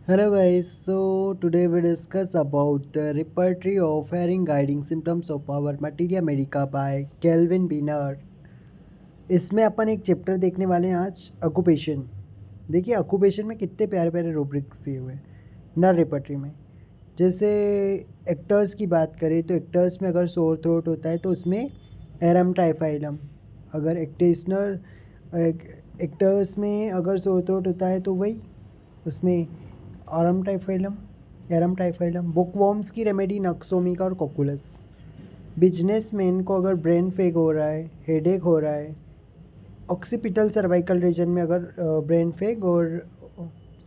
Hello guys, so today we discuss about the repertory of hearing guiding symptoms of our materia medica by Kelvin Biner। इसमें अपन एक chapter देखने वाले हैं आज, occupation. देखिए occupation में कितने प्यारे प्यारे रूब्रिक्स दिए हुए हैं नर रिपर्टरी में। जैसे एक्टर्स की बात करें तो एक्टर्स में अगर सोर थ्रोट होता है तो उसमें एरम ट्राइफाइलम। अगर एक्टर्स में अगर सोर थ्रोट होता है तो वही उसमें आरम टाइफाइलम, एरम टाइफाइलम। बुकवॉर्म्स की रेमेडी नक्सोमिका और कोकुलस। बिजनेसमैन को अगर ब्रेन फेग हो रहा है, हेडेक हो रहा है, ऑक्सीपिटल सर्वाइकल रीजन में अगर ब्रेन फेग और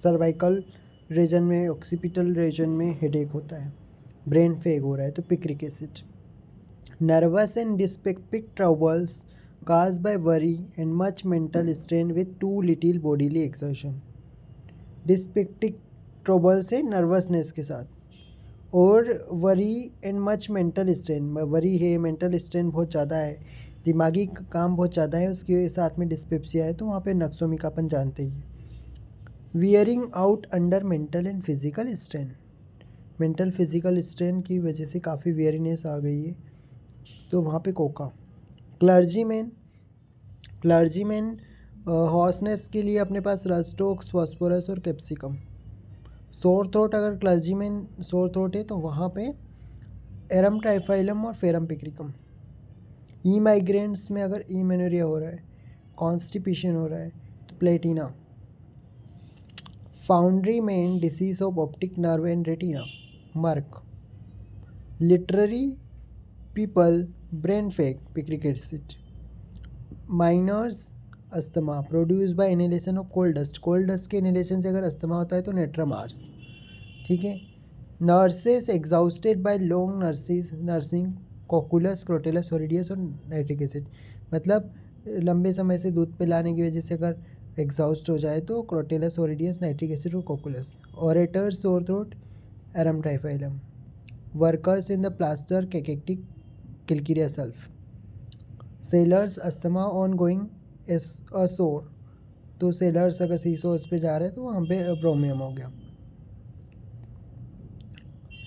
सर्वाइकल रीजन में ऑक्सीपिटल रीजन में हेडेक होता है, ब्रेन फेग हो रहा है तो picric acid. Nervous and dyspeptic troubles caused by worry and much mental strain with too little bodily exertion। dyspeptic trouble से नर्वसनेस के साथ, और worry and much mental strain. Worry है, मेंटल स्ट्रेन बहुत ज़्यादा है, दिमागी काम बहुत ज़्यादा है, उसके साथ में डिस्पेप्सिया है, तो वहाँ पे नक्सोमिका अपन जानते ही है। Wearing out under mental and physical strain. Mental physical strain की वजह से काफ़ी वियरीनेस आ गई है, तो वहाँ पे कोका। क्लर्जीमैन हॉर्सनेस के लिए अपने पास रस्टोक्स, फॉस्फोरस और कैप्सिकम। सोर थ्रोट, अगर क्लर्जीमैन सोर थ्रोट है तो वहाँ पे एरम ट्राइफाइलम और फेरम पिक्रिकम। ई माइग्रेंट्स में अगर ई मेनोरिया हो रहा है, कॉन्स्टिपेशन हो रहा है तो प्लेटिना। फाउंड्री में disease of optic nerve and retina, merc. Literary people brain fag, picric acid. Miners asthma produce by inhalation of cold dust. Cold dust के इनहेलेशन से अगर अस्थमा होता है तो नेट्रामार्स। ठीक है। Nurses exhausted by long nursing, cocculus, crotalus horridus और नाइट्रिक एसिड। मतलब लंबे समय से दूध पिलाने की वजह से अगर एग्जॉस्ट हो जाए तो क्रोटेलस हॉरिडियस, नाइट्रिक एसिड और cocculus. Orators sore throat, arum triphyllum. Workers in the plaster cachectic, calcarea sulph. Sailors asthma on going shore, तो सेलर्स अगर सीसोर्स पे जा रहे हैं तो वहाँ पे ब्रोमियम हो गया।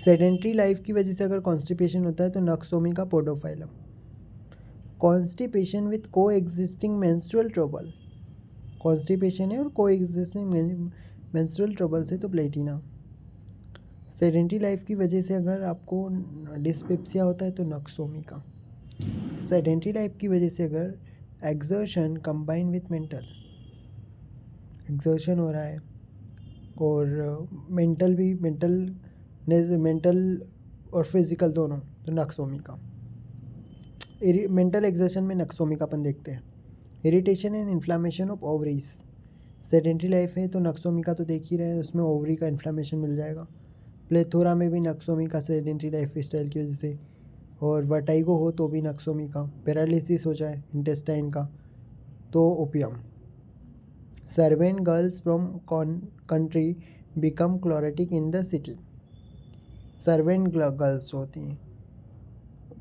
सेडेंट्री लाइफ की वजह से अगर कॉन्स्टिपेशन होता है तो नक्सोमिका पोडोफाइलम। कॉन्स्टिपेशन विथ को एग्जिस्टिंग मेंस्ट्रुअल ट्रबल, कॉन्स्टिपेशन है और को एग्जिस्टिंग मेंस्ट्रुअल ट्रबल से तो प्लेटिना। सेडेंट्री लाइफ की वजह से अगर आपको डिस्पेप्सिया होता है तो नक्सोमिका। सेडेंट्री लाइफ की वजह से अगर exertion combine with mental, exertion हो रहा है और मेंटल और फिजिकल दोनों, तो नक्सोमिका। मेंटल एक्सर्शन में नक्सोमिका अपन देखते हैं। Irritation and inflammation of ovaries. Sedentary life है तो नक्सोमिका तो देख ही रहे हैं, उसमें ओवरी का इन्फ्लामेशन मिल जाएगा। प्लेथोरा में भी नक्सोमिका सेडेंट्री लाइफ स्टाइल की वजह से, और वर्टाइगो हो तो भी नक्सोमिका। पैरालिसिस हो जाए इंटेस्टाइन का तो opium. Servant girls from country become chlorotic in the city. Servant girls होती हैं,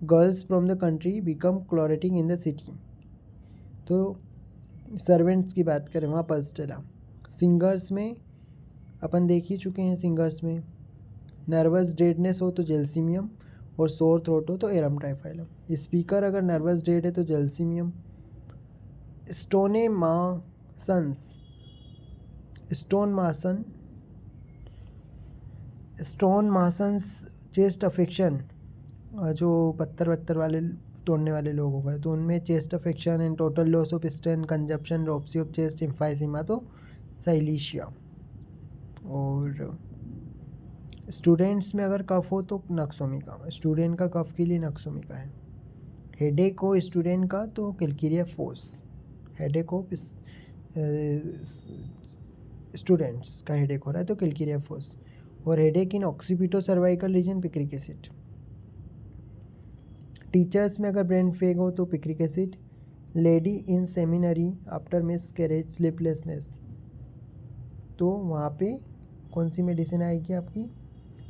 girls from the country become chlorotic in the city, तो सर्वेंट्स की बात करें वहाँ पल्स्टेला। सिंगर्स में अपन देख ही चुके हैं, सिंगर्स में नर्वस डेडनेस हो तो जेल्सीमियम, और सोर थ्रोट हो तो एरम टाइफाइलम। स्पीकर अगर नर्वस डेड है तो जेल्सीमियम। स्टोन मासन्स चेस्ट अफेक्शन, जो पत्थर वत्थर वाले तोड़ने वाले लोग हो गए तो उनमें chest affection and total loss of strain, consumption, dropsy of chest, emphysema तो साइलीशिया। और स्टूडेंट्स में अगर कफ हो तो नक्सोमिका, स्टूडेंट का कफ के लिए नक्सोमिका है। हेडेक हो स्टूडेंट का तो किलकिरिया फोस। हेडेक हो स्टूडेंट्स का हेडेक हो रहा है तो किलकिरिया फोस। और headache in occipito cervical region, picric acid. Teachers में अगर ब्रेन फेग हो तो picric acid. Lady in seminary after miscarriage, sleeplessness, तो वहाँ पे कौन सी मेडिसिन आएगी आपकी,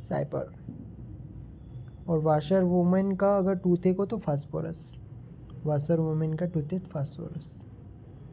साइपर। और वाशर वुमेन का अगर टूथ एक हो तो फास्फोरस, वाशर वुमेन का टूथ एक फास्फोरस।